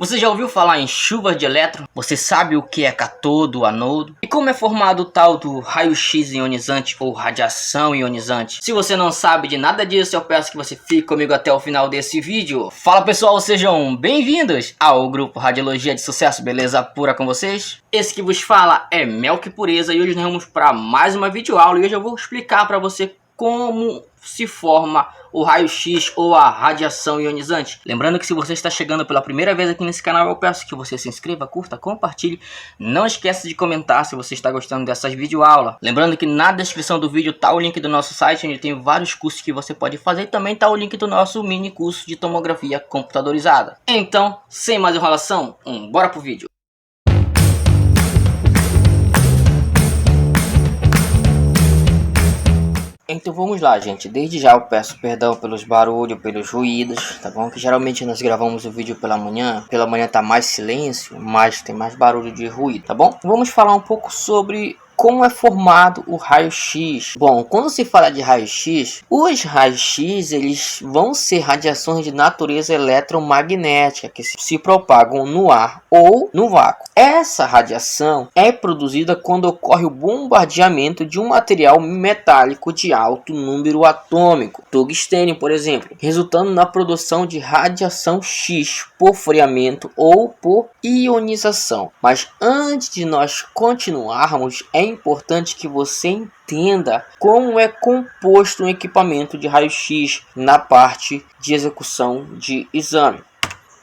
Você já ouviu falar em chuvas de elétron? Você sabe o que é cátodo, anodo? E como é formado o tal do raio-x ionizante ou radiação ionizante? Se você não sabe de nada disso, eu peço que você fique comigo até o final desse vídeo. Fala pessoal, sejam bem-vindos ao grupo Radiologia de Sucesso, beleza pura com vocês? Esse que vos fala é Melk Pureza e hoje nós vamos para mais uma videoaula e hoje eu vou explicar para você como se forma o raio-x ou a radiação ionizante. Lembrando que se você está chegando pela primeira vez aqui nesse canal, eu peço que você se inscreva, curta, compartilhe. Não esqueça de comentar se você está gostando dessas videoaulas. Lembrando que na descrição do vídeo está o link do nosso site, onde tem vários cursos que você pode fazer. E também está o link do nosso mini curso de tomografia computadorizada. Então, sem mais enrolação, bora pro vídeo. Então vamos lá, gente. Desde já eu peço perdão pelos barulhos, pelos ruídos, tá bom? Que geralmente nós gravamos o vídeo pela manhã. Pela manhã tá mais silêncio, mas tem mais barulho de ruído, tá bom? Vamos falar um pouco sobre como é formado o raio-x. Bom, quando se fala de raio-x, os raios-x eles vão ser radiações de natureza eletromagnética que se propagam no ar ou no vácuo. Essa radiação é produzida quando ocorre o bombardeamento de um material metálico de alto número atômico, tungstênio, por exemplo, resultando na produção de radiação X por friamento ou por ionização. Mas antes de nós continuarmos, é importante que você entenda como é composto um equipamento de raio-x na parte de execução de exame.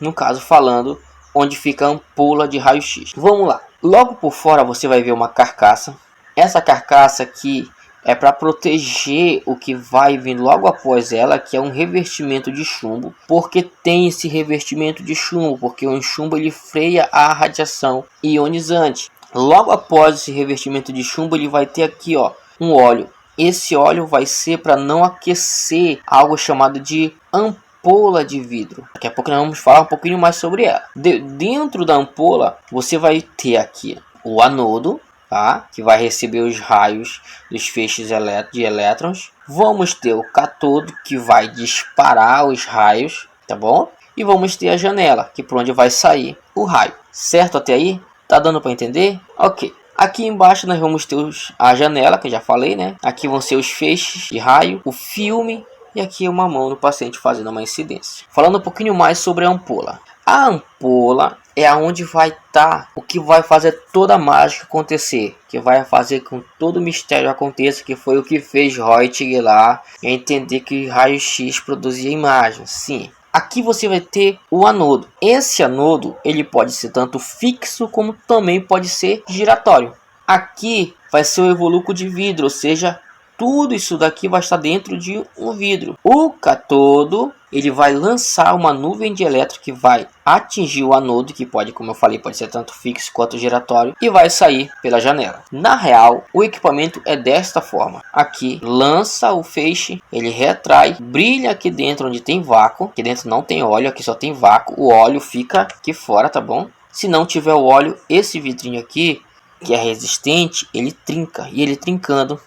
No caso, falando onde fica a ampola de raio-x. Vamos lá. Logo por fora você vai ver uma carcaça. Essa carcaça aqui é para proteger o que vai vir logo após ela, que é um revestimento de chumbo. Porque tem esse revestimento de chumbo? Porque o chumbo ele freia a radiação ionizante. Logo após esse revestimento de chumbo, ele vai ter aqui, ó, um óleo. Esse óleo vai ser para não aquecer algo chamado de ampola de vidro. Daqui a pouco nós vamos falar um pouquinho mais sobre ela. Dentro da ampola, você vai ter aqui o anodo, tá? Que vai receber os raios dos feixes de elétrons. Vamos ter o cátodo, que vai disparar os raios, tá bom? E vamos ter a janela, que é por onde vai sair o raio. Certo até aí? Tá dando para entender? Ok. Aqui embaixo nós vamos ter a janela, que eu já falei, né? Aqui vão ser os feixes de raio, o filme e aqui uma mão do paciente fazendo uma incidência. Falando um pouquinho mais sobre a ampola. A ampola é aonde vai estar o que vai fazer toda a mágica acontecer, que vai fazer com que todo o mistério aconteça, que foi o que fez Röntgen lá entender que raio-x produzia imagem. Sim. Aqui você vai ter o anodo. Esse anodo ele pode ser tanto fixo como também pode ser giratório. Aqui vai ser o evolúculo de vidro, ou seja, tudo isso daqui vai estar dentro de um vidro. O cátodo ele vai lançar uma nuvem de elétron que vai atingir o anodo, que pode, como eu falei, pode ser tanto fixo quanto giratório, e vai sair pela janela. Na real, o equipamento é desta forma. Aqui lança o feixe, ele retrai, brilha aqui dentro onde tem vácuo. Aqui dentro não tem óleo, aqui só tem vácuo. O óleo fica aqui fora, tá bom? Se não tiver o óleo, esse vidrinho aqui, que é resistente, ele trinca. E ele trincando,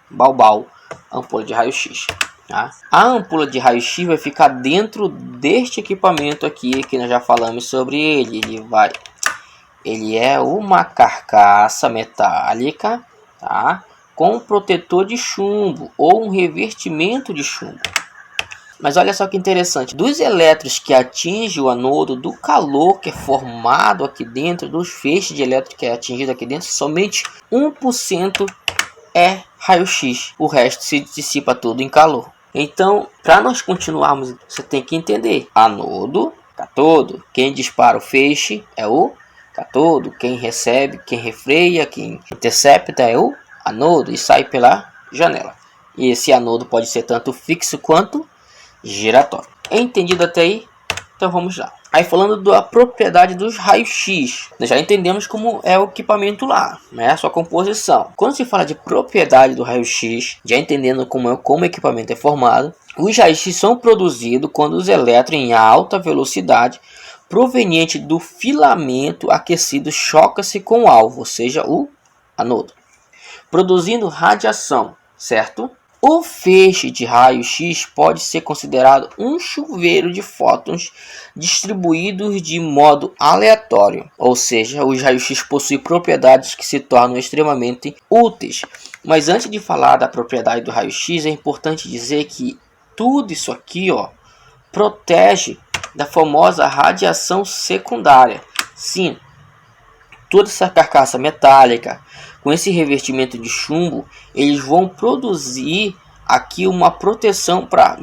balbal, ampola de raio-x. Tá? A ampola de raio-x vai ficar dentro deste equipamento aqui, que nós já falamos sobre ele. Ele é uma carcaça metálica, tá? Com um protetor de chumbo ou um revestimento de chumbo. Mas olha só que interessante, dos elétrons que atingem o anodo, do calor que é formado aqui dentro, dos feixes de elétron que é atingido aqui dentro, somente 1% é raio-x. O resto se dissipa tudo em calor. Então, para nós continuarmos, você tem que entender: anodo, cátodo. Quem dispara o feixe é o cátodo. Quem recebe, quem refreia, quem intercepta é o anodo e sai pela janela. E esse anodo pode ser tanto fixo quanto giratório. Entendido até aí? Então vamos lá. Aí falando da propriedade dos raios-x, nós já entendemos como é o equipamento lá, né? A sua composição. Quando se fala de propriedade do raio-x, já entendendo como o equipamento é formado, os raios-x são produzidos quando os elétrons em alta velocidade proveniente do filamento aquecido choca-se com o alvo, ou seja, o anodo, produzindo radiação, certo? O feixe de raio-x pode ser considerado um chuveiro de fótons distribuídos de modo aleatório, ou seja, os raios-x possuem propriedades que se tornam extremamente úteis. Mas antes de falar da propriedade do raio-x, é importante dizer que tudo isso aqui, protege da famosa radiação secundária. Sim, toda essa carcaça metálica com esse revestimento de chumbo, eles vão produzir aqui uma proteção para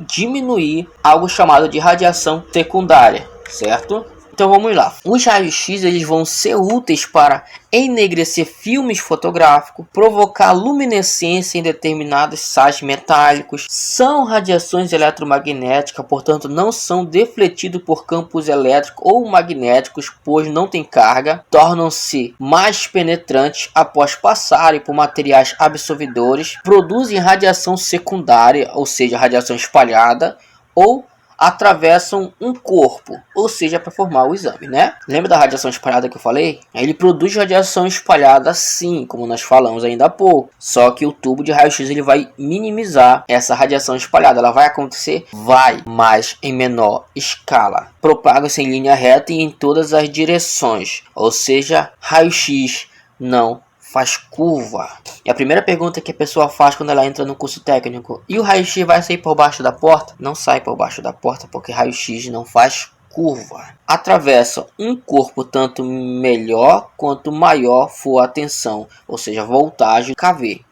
diminuir algo chamado de radiação secundária, certo? Então vamos lá. Os raios-x eles vão ser úteis para ennegrecer filmes fotográficos, provocar luminescência em determinados sais metálicos. São radiações eletromagnéticas, portanto não são defletidos por campos elétricos ou magnéticos, pois não têm carga. Tornam-se mais penetrantes após passarem por materiais absorvedores. Produzem radiação secundária, ou seja, radiação espalhada, ou atravessam um corpo, ou seja, para formar o exame, né? Lembra da radiação espalhada que eu falei? Ele produz radiação espalhada sim, como nós falamos ainda há pouco. Só que o tubo de raio-x ele vai minimizar essa radiação espalhada. Ela vai acontecer? Vai, mas em menor escala. Propaga-se em linha reta e em todas as direções. Ou seja, raio-x não faz curva. E a primeira pergunta que a pessoa faz quando ela entra no curso técnico: e o raio-x vai sair por baixo da porta? Não sai por baixo da porta, porque raio-x não faz curva. Atravessa um corpo tanto melhor quanto maior for a tensão, ou seja, voltagem kV.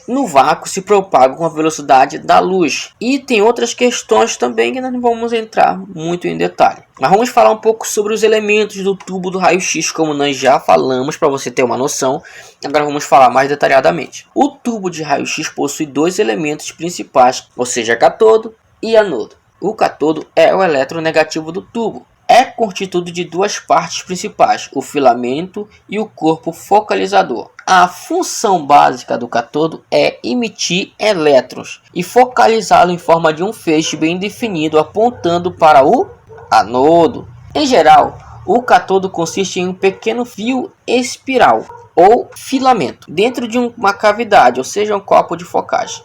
No vácuo se propaga com a velocidade da luz. E tem outras questões também que nós não vamos entrar muito em detalhe. Mas vamos falar um pouco sobre os elementos do tubo do raio-x, como nós já falamos, para você ter uma noção. Agora vamos falar mais detalhadamente. O tubo de raio-x possui dois elementos principais, ou seja, cátodo e anodo. O cátodo é o eletronegativo do tubo. É constituído de duas partes principais, o filamento e o corpo focalizador. A função básica do cátodo é emitir elétrons e focalizá-lo em forma de um feixe bem definido apontando para o anodo. Em geral, o cátodo consiste em um pequeno fio espiral ou filamento dentro de uma cavidade, ou seja, um copo de focagem,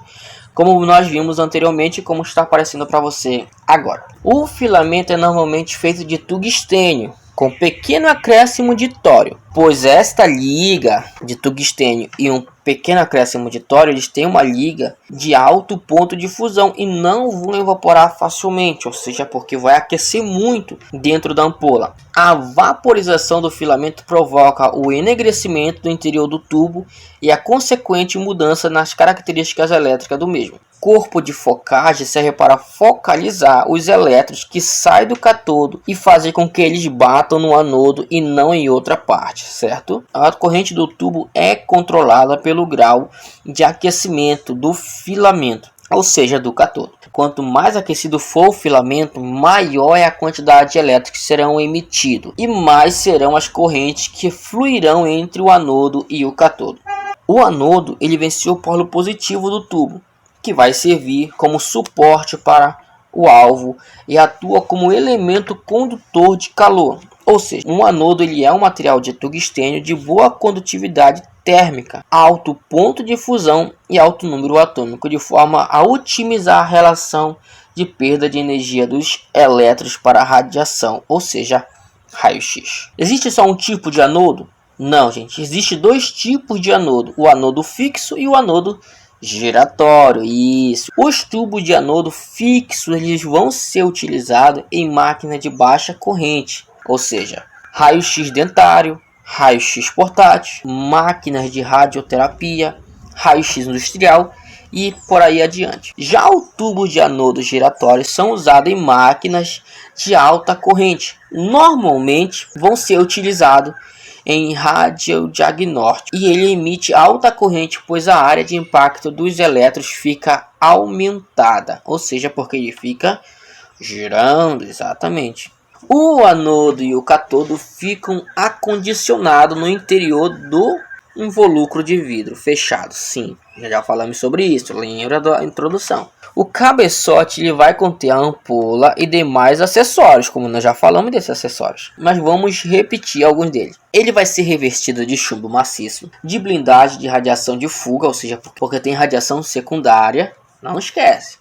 como nós vimos anteriormente, como está aparecendo para você agora. O filamento é normalmente feito de tungstênio, com pequeno acréscimo de tório, pois esta liga de tungstênio e um pequeno acréscimo de tório, eles têm uma liga de alto ponto de fusão e não vão evaporar facilmente, ou seja, porque vai aquecer muito dentro da ampola. A vaporização do filamento provoca o enegrecimento do interior do tubo e a consequente mudança nas características elétricas do mesmo. Corpo de focagem serve para focalizar os elétrons que saem do cátodo e fazer com que eles batam no anodo e não em outra parte, certo? A corrente do tubo é controlada pelo grau de aquecimento do filamento, ou seja, do cátodo. Quanto mais aquecido for o filamento, maior é a quantidade de elétrons que serão emitidos e mais serão as correntes que fluirão entre o anodo e o cátodo. O anodo ele vence o polo positivo do tubo, que vai servir como suporte para o alvo e atua como elemento condutor de calor. Ou seja, um anodo ele é um material de tungstênio de boa condutividade térmica, alto ponto de fusão e alto número atômico, de forma a otimizar a relação de perda de energia dos elétrons para a radiação, ou seja, raio-x. Existe só um tipo de anodo? Não, gente. Existe dois tipos de anodo, o anodo fixo e o anodo giratório. Isso. Os tubos de anodo fixo eles vão ser utilizados em máquinas de baixa corrente, ou seja, raio-x dentário, raio-x portátil, máquinas de radioterapia, raio-x industrial e por aí adiante. Já o tubo de anodo giratório são usados em máquinas de alta corrente. Normalmente vão ser utilizados em radiodiagnóstico e ele emite alta corrente, pois a área de impacto dos elétrons fica aumentada, ou seja, porque ele fica girando. Exatamente. O anodo e o cátodo ficam acondicionados no interior do invólucro de vidro fechado, sim, já falamos sobre isso, lembra da introdução. O cabeçote ele vai conter a ampola e demais acessórios, como nós já falamos desses acessórios, mas vamos repetir alguns deles. Ele vai ser revestido de chumbo maciço, de blindagem de radiação de fuga, ou seja, porque tem radiação secundária, não esquece.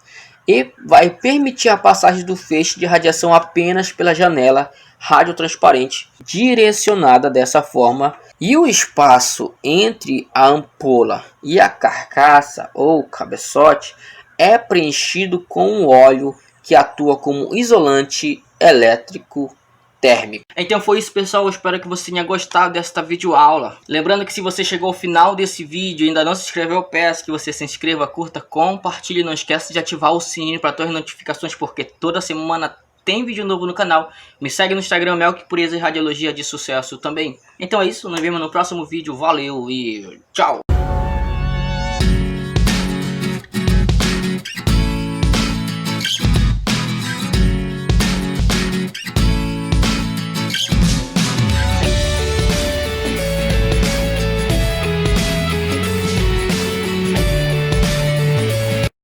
E vai permitir a passagem do feixe de radiação apenas pela janela radiotransparente, direcionada dessa forma, e o espaço entre a ampola e a carcaça ou cabeçote é preenchido com um óleo que atua como isolante elétrico térmico. Então foi isso, pessoal, eu espero que você tenha gostado desta videoaula. Lembrando que se você chegou ao final desse vídeo e ainda não se inscreveu, eu peço que você se inscreva, curta, compartilhe, não esqueça de ativar o sininho para todas as notificações, porque toda semana tem vídeo novo no canal. Me segue no Instagram, Melk Pureza e Radiologia de Sucesso também. Então é isso, nos vemos no próximo vídeo, valeu e tchau!